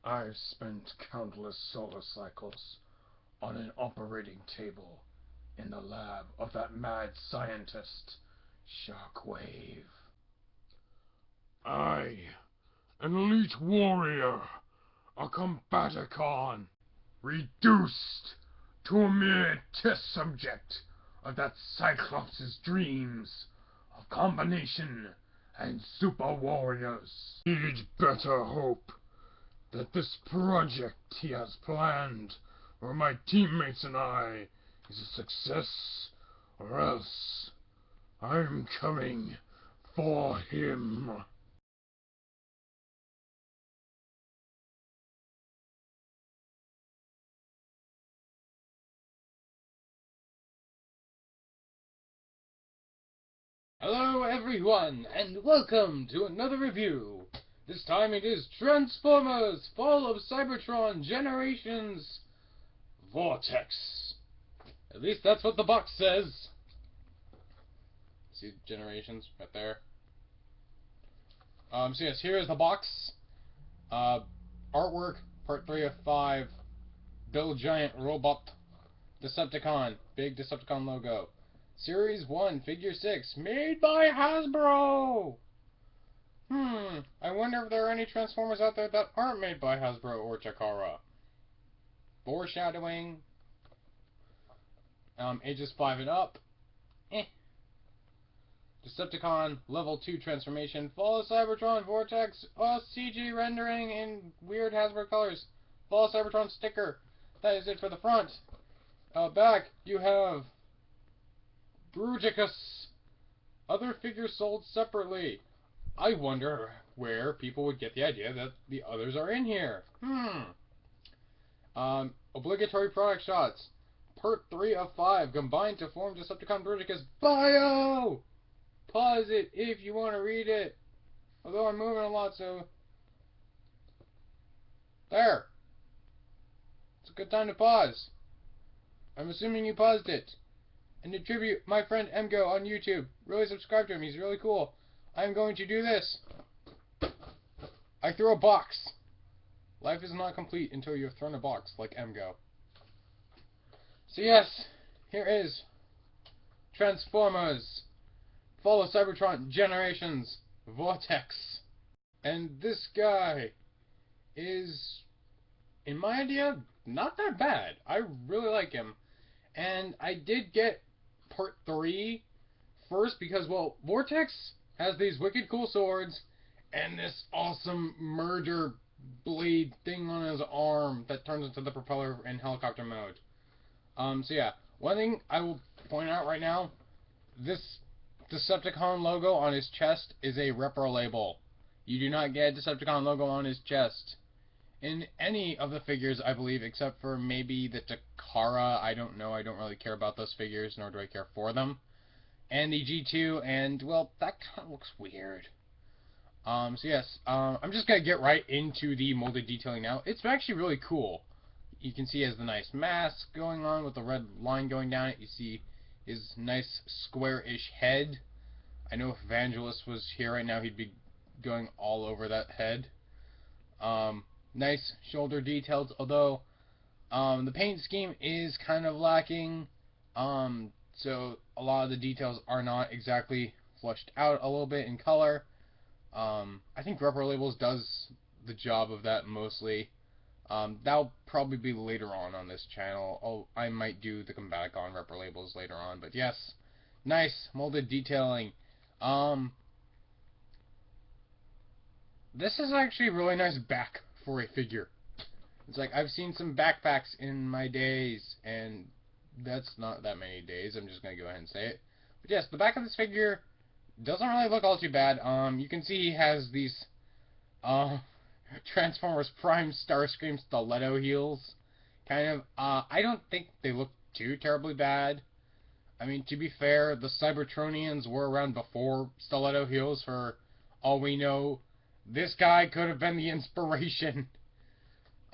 I've spent countless solar cycles on an operating table in the lab of that mad scientist, Shockwave. I, an elite warrior, a combaticon, reduced to a mere test subject of that Cyclops' dreams of combination and super warriors. He'd better hope that this project he has planned for my teammates and I is a success, or else I'm coming for him. Hello everyone, and welcome to another review. This time it is Transformers Fall of Cybertron Generations Vortex. At least that's what the box says. See Generations right there. So yes, here is the box. Artwork, part 3 of 5. Build Giant Robot Decepticon. Big Decepticon logo. Series 1, Figure 6, made by Hasbro! I wonder if there are any Transformers out there that aren't made by Hasbro or Takara. Foreshadowing. Ages 5 and up. Decepticon Level 2 Transformation. Fall of Cybertron Vortex. CG rendering in weird Hasbro colors. Fall of Cybertron sticker. That is it for the front. Back, you have Bruticus. Other figures sold separately. I wonder where people would get the idea that the others are in here. Obligatory product shots. Part 3 of 5 combined to form Decepticon Bruticus bio! Pause it if you want to read it. Although I'm moving a lot, so... There! It's a good time to pause. I'm assuming you paused it. And to tribute my friend Emgo on YouTube. Really subscribe to him, he's really cool. I'm going to do this. I threw a box. Life is not complete until you have thrown a box, like Emgo. So yes, here is Transformers Fall of Cybertron Generations Vortex. And this guy is, in my idea, not that bad. I really like him. And I did get part 3 first because, well, Vortex has these wicked cool swords and this awesome murder blade thing on his arm that turns into the propeller in helicopter mode. So yeah, one thing I will point out right now, this Decepticon logo on his chest is a repro label. You do not get a Decepticon logo on his chest in any of the figures, I believe, except for maybe the Takara. I don't know. I don't really care about those figures, nor do I care for them. And the G2, and, well, that kind of looks weird. So yes, I'm just going to get right into the molded detailing now. It's actually really cool. You can see he has the nice mask going on with the red line going down it. You see his nice square-ish head. I know if Vangelis was here right now, he'd be going all over that head. Nice shoulder details, although the paint scheme is kind of lacking. So a lot of the details are not exactly flushed out a little bit in color. I think Repro Labels does the job of that mostly. That'll probably be later on this channel. I might do the Combaticon Repro Labels later on, but yes, nice molded detailing. This is actually a really nice back for a figure. It's like I've seen some backpacks in my days, and that's not that many days. I'm just gonna go ahead and say it. But yes, the back of this figure doesn't really look all too bad. You can see he has these Transformers Prime Starscream stiletto heels. Kind of. I don't think they look too terribly bad. I mean, to be fair, the Cybertronians were around before stiletto heels. For all we know, this guy could have been the inspiration.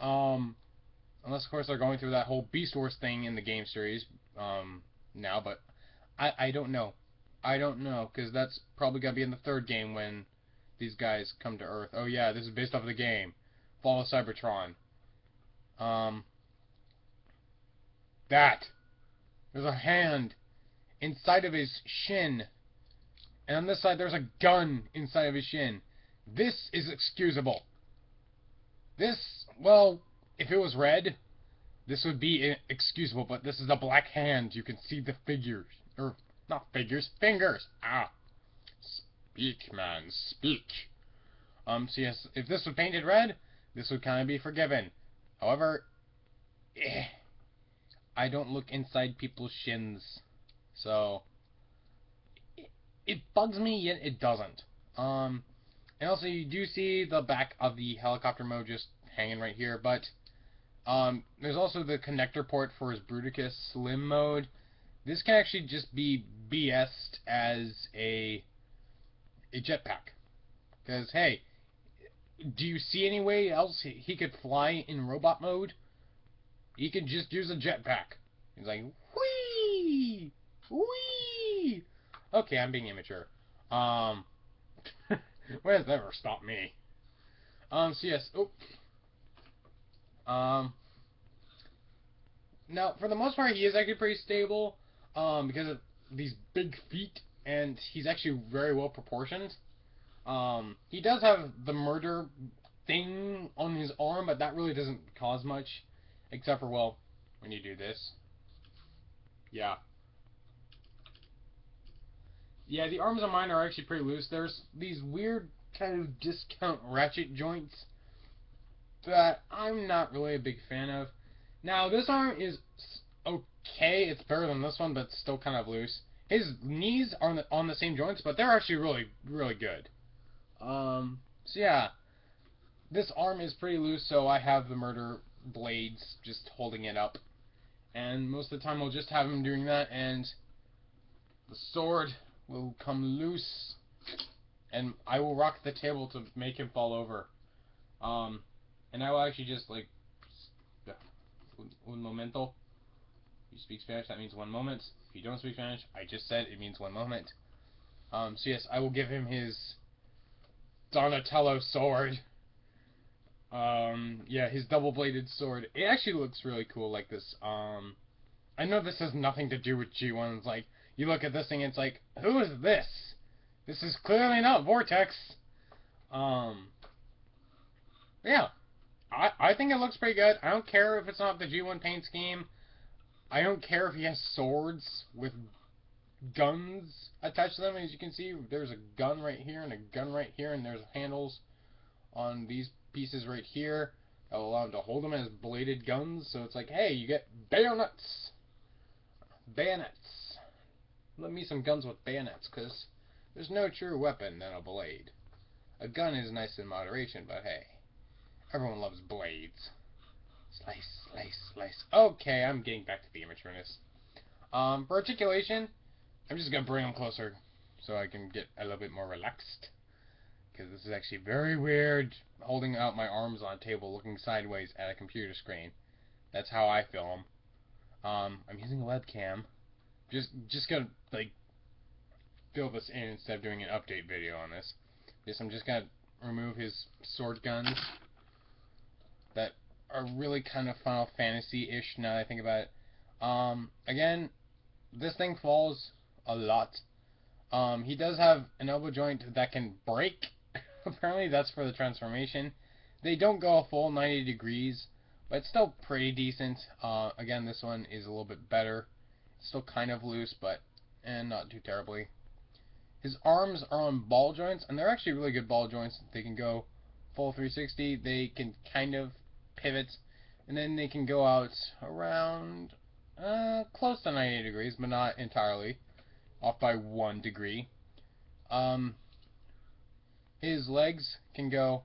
Unless, of course, they're going through that whole Beast Wars thing in the game series now, but I don't know. I don't know, because that's probably going to be in the third game when these guys come to Earth. Oh yeah, this is based off of the game. Fall of Cybertron. That. There's a hand inside of his shin. And on this side, there's a gun inside of his shin. This is excusable. This, well, if it was red, this would be excusable, but this is a black hand. You can see the figures. Or, not figures, fingers. Ah. Speak, man, speak. So yes, if this was painted red, this would kind of be forgiven. However, I don't look inside people's shins. So, it bugs me, yet it doesn't. And also, you do see the back of the helicopter mode just hanging right here, but there's also the connector port for his Bruticus Slim mode. This can actually just be BS'd as a jetpack. Because, hey, do you see any way else he could fly in robot mode? He could just use a jetpack. He's like, whee! Whee! Okay, I'm being immature. When has that ever stopped me? So yes, now, for the most part, he is actually pretty stable, because of these big feet, and he's actually very well proportioned. He does have the murder thing on his arm, but that really doesn't cause much, except for, well, when you do this. Yeah. Yeah, the arms on mine are actually pretty loose. There's these weird kind of discount ratchet joints that I'm not really a big fan of. Now, this arm is okay. It's better than this one, but still kind of loose. His knees are on the same joints, but they're actually really, really good. So yeah, this arm is pretty loose, so I have the murder blades just holding it up. And most of the time I'll just have him doing that, and the sword will come loose, and I will rock the table to make him fall over. And I will actually just, like, un momento. If you speak Spanish, that means 1 moment. If you don't speak Spanish, I just said it means 1 moment. So yes, I will give him his Donatello sword. Yeah, his double-bladed sword. It actually looks really cool like this. I know this has nothing to do with G1. It's like, you look at this thing and it's like, who is this? This is clearly not Vortex. Yeah. I think it looks pretty good. I don't care if it's not the G1 paint scheme. I don't care if he has swords with guns attached to them. As you can see, there's a gun right here and a gun right here, and there's handles on these pieces right here that will allow him to hold them as bladed guns. So it's like, hey, you get bayonets. Bayonets. Let me some guns with bayonets, because there's no truer weapon than a blade. A gun is nice in moderation, but hey, everyone loves blades. Slice, slice, slice. Okay, I'm getting back to the immatureness. For articulation, I'm just going to bring him closer so I can get a little bit more relaxed. Because this is actually very weird, holding out my arms on a table looking sideways at a computer screen. That's how I film. I'm using a webcam. Just going to, like, fill this in instead of doing an update video on this. Yes, I'm just going to remove his sword guns that are really kind of Final Fantasy-ish now that I think about it. Again, this thing falls a lot. He does have an elbow joint that can break. Apparently that's for the transformation. They don't go a full 90 degrees, but it's still pretty decent. Again, this one is a little bit better. It's still kind of loose, but not too terribly. His arms are on ball joints, and they're actually really good ball joints. They can go full 360. They can kind of pivot, and then they can go out around close to 90 degrees, but not entirely. Off by 1 degree. His legs can go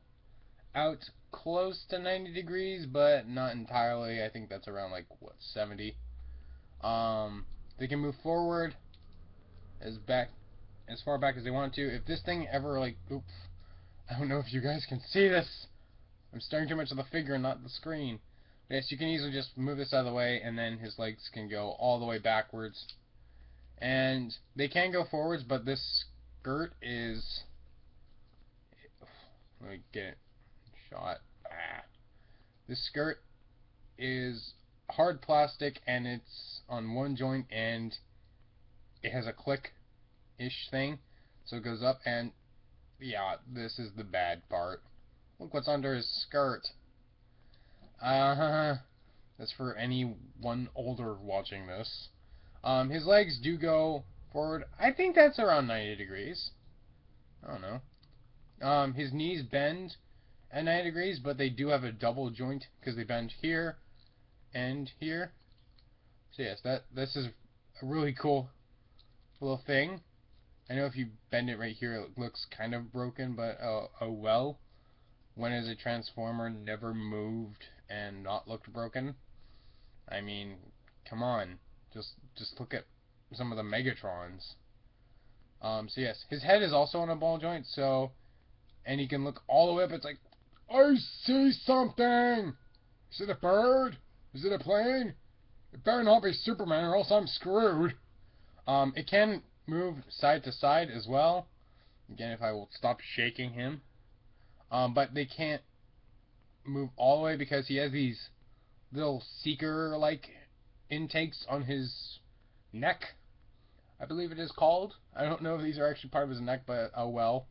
out close to 90 degrees, but not entirely. I think that's around, like, what, 70. They can move forward as far back as they want to. If this thing ever, like, oops, I don't know if you guys can see this. I'm staring too much at the figure and not the screen. But yes, you can easily just move this out of the way, and then his legs can go all the way backwards. And they can go forwards, but this skirt is... Let me get it shot. This skirt is hard plastic, and it's on one joint, and it has a click-ish thing, so it goes up, and yeah, this is the bad part. Look what's under his skirt. That's for anyone older watching this. His legs do go forward. I think that's around 90 degrees. I don't know. His knees bend at 90 degrees, but they do have a double joint because they bend here and here. So yes, this is a really cool little thing. I know if you bend it right here, it looks kind of broken, but oh well. When has a Transformer never moved and not looked broken? I mean, come on. Just look at some of the Megatrons. So yes, his head is also on a ball joint, so, and he can look all the way up. It's like, I see something! Is it a bird? Is it a plane? It better not be Superman or else I'm screwed. It can move side to side as well. Again, if I will stop shaking him. But they can't move all the way because he has these little seeker-like intakes on his neck, I believe it is called. I don't know if these are actually part of his neck, but oh well.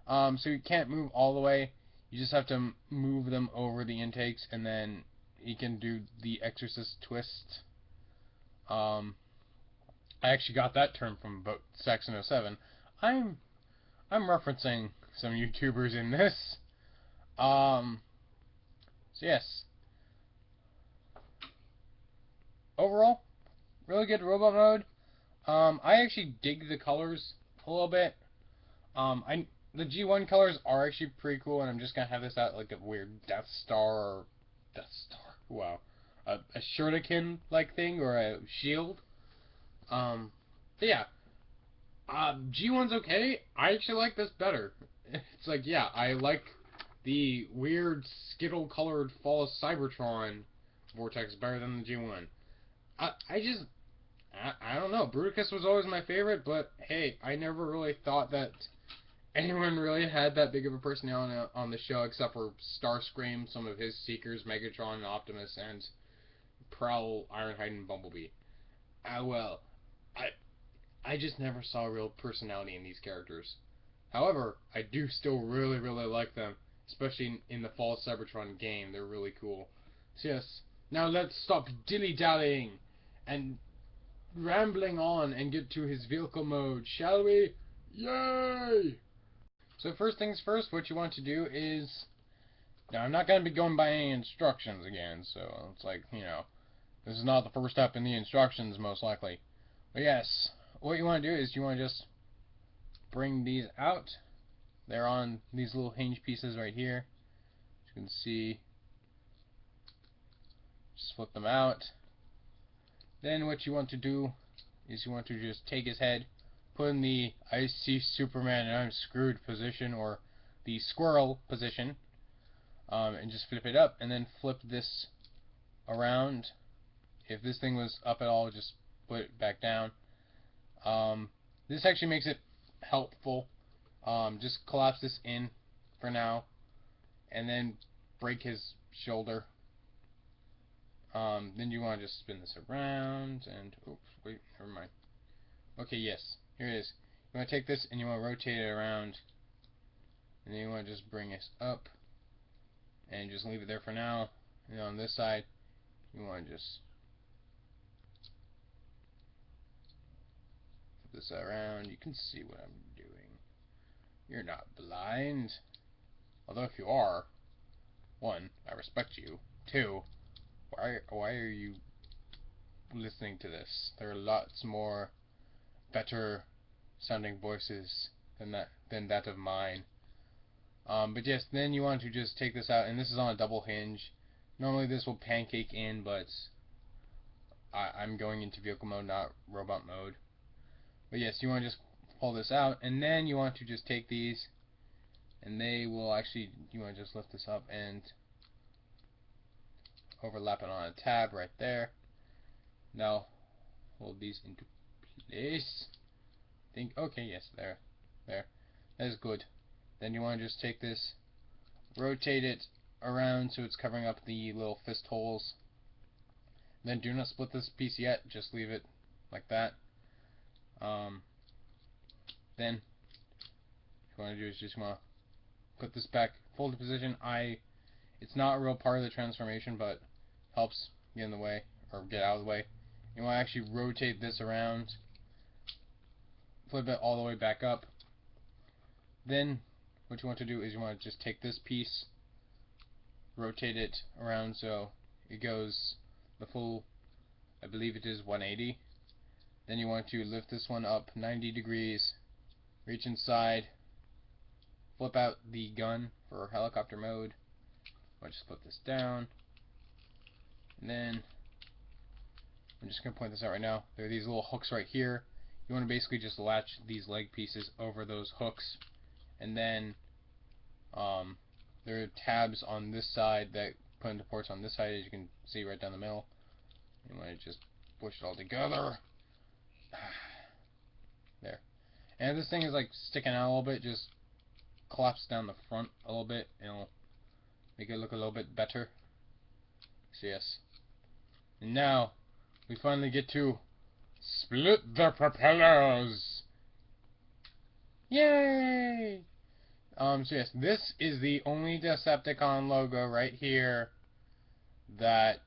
So you can't move all the way. You just have to move them over the intakes, and then he can do the Exorcist twist. I actually got that term from about Saxon07. I'm referencing some YouTubers in this. So yes. Overall, really good robot mode. I actually dig the colors a little bit. The G1 colors are actually pretty cool, and I'm just gonna have this out like a weird Death Star, wow, a shuriken like thing or a shield. But yeah, G1's okay. I actually like this better. It's like, yeah, I like the weird skittle colored Fall of Cybertron Vortex better than the G1. I don't know. Bruticus was always my favorite, but hey, I never really thought that anyone really had that big of a personality on the show except for Starscream, some of his Seekers, Megatron, and Optimus, and Prowl, Ironhide, and Bumblebee. Well, I just never saw real personality in these characters. However, I do still really, really like them, especially in the Fall Cybertron game. They're really cool. So yes, now let's stop dilly-dallying and rambling on and get to his vehicle mode, shall we? Yay! So first things first, what you want to do is, now I'm not going to be going by any instructions again, so it's like, this is not the first step in the instructions most likely. But yes, what you want to do is you want to just bring these out. They're on these little hinge pieces right here. As you can see, just flip them out. Then what you want to do is you want to just take his head, put in the I see Superman and I'm screwed position, or the squirrel position, and just flip it up, and then flip this around. If this thing was up at all, just put it back down. This actually makes it helpful. Just collapse this in for now, and then break his shoulder. Then you want to just spin this around, and oops, wait, never mind. Okay, yes, here it is. You want to take this and you want to rotate it around, and then you want to just bring it up, and just leave it there for now. And on this side, you want to just flip this around. You can see what I'm doing. You're not blind. Although if you are, 1, I respect you. 2, why are you listening to this? There are lots more better sounding voices than that of mine. But yes, then you want to just take this out, and this is on a double hinge. Normally this will pancake in, but I'm going into vehicle mode, not robot mode. But yes, you want to just pull this out, and then you want to just take these, and they will actually, you want to just lift this up and overlap it on a tab right there. Now hold these into place. Okay, yes, there. That is good. Then you want to just take this, rotate it around so it's covering up the little fist holes. Then do not split this piece yet, just leave it like that. Then what you want to do is just want to put this back folded position. It's not a real part of the transformation, but helps get in the way or get out of the way. You want to actually rotate this around, flip it all the way back up. Then what you want to do is you want to just take this piece, rotate it around so it goes the full, I believe it is 180. Then you want to lift this one up 90 degrees, reach inside, flip out the gun for helicopter mode. I'll just put this down, and then I'm just going to point this out right now. There are these little hooks right here. You want to basically just latch these leg pieces over those hooks, and then there are tabs on this side that put into ports on this side, as you can see right down the middle. You want to just push it all together. There. And if this thing is like sticking out a little bit, just collapse down the front a little bit, and it'll make it look a little bit better. So yes. And now we finally get to split the propellers. Yay! So yes, this is the only Decepticon logo right here that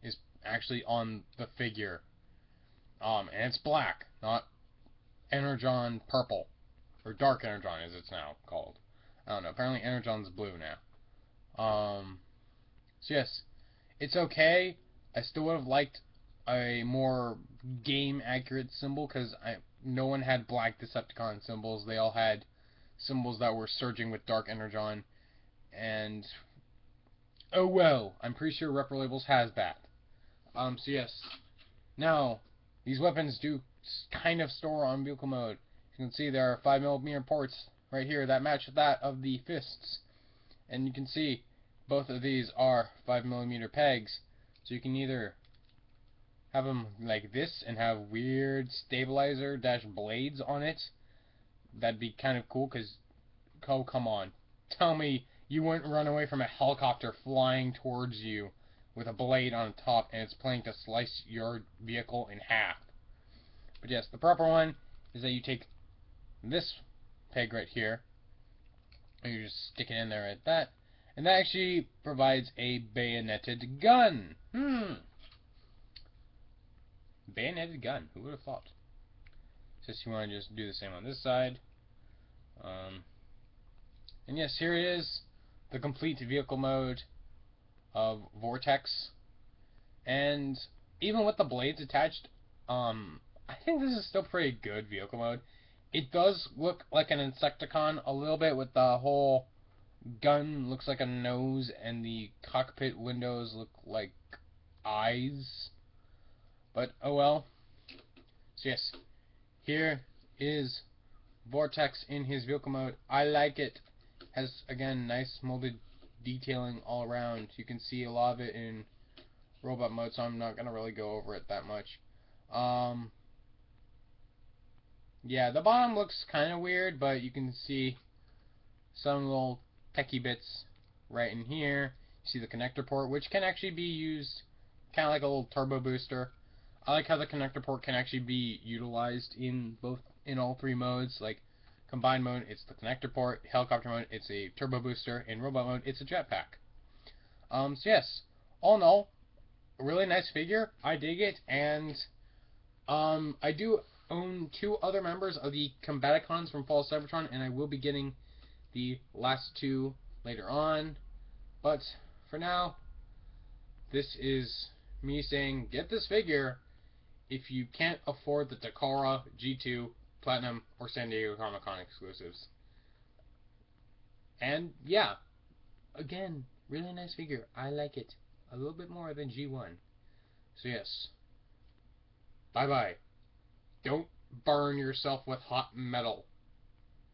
is actually on the figure. And it's black, not Energon purple, or Dark Energon as it's now called. I don't know. Apparently Energon's blue now. So yes, it's okay. I still would have liked a more game accurate symbol, because no one had black Decepticon symbols. They all had symbols that were surging with Dark Energon, and oh well, I'm pretty sure Repro Labels has that. So yes, now these weapons do kind of store on vehicle mode. You can see there are 5mm ports right here that match that of the fists, and you can see both of these are 5mm pegs, so you can either have them like this and have weird stabilizer blades on it. That'd be kind of cool, because, oh come on, tell me you wouldn't run away from a helicopter flying towards you with a blade on top and it's planning to slice your vehicle in half. But yes, the proper one is that you take this peg right here and you just stick it in there like that, and that actually provides a bayoneted gun. Bayoneted gun, who would have thought? Just you want to just do the same on this side. And yes, here it is, the complete vehicle mode of Vortex. And even with the blades attached, I think this is still pretty good vehicle mode. It does look like an Insecticon a little bit, with the whole gun looks like a nose and the cockpit windows look like eyes. But oh well. So yes, here is Vortex in his vehicle mode. I like it. Has, again, nice molded detailing all around. You can see a lot of it in robot mode, so I'm not going to really go over it that much. Yeah, the bottom looks kind of weird, but you can see some little techie bits right in here. You see the connector port, which can actually be used kind of like a little turbo booster. I like how the connector port can actually be utilized in all three modes. Like combined mode, it's the connector port. Helicopter mode, it's a turbo booster. In robot mode, it's a jetpack. So yes, all in all, a really nice figure. I dig it, and I do own 2 other members of the Combaticons from Fall Cybertron, and I will be getting the last 2 later on. But for now, this is me saying, get this figure if you can't afford the Takara, G2, Platinum, or San Diego Comic-Con exclusives. And yeah, again, really nice figure. I like it a little bit more than G1. So yes, bye bye. Don't burn yourself with hot metal.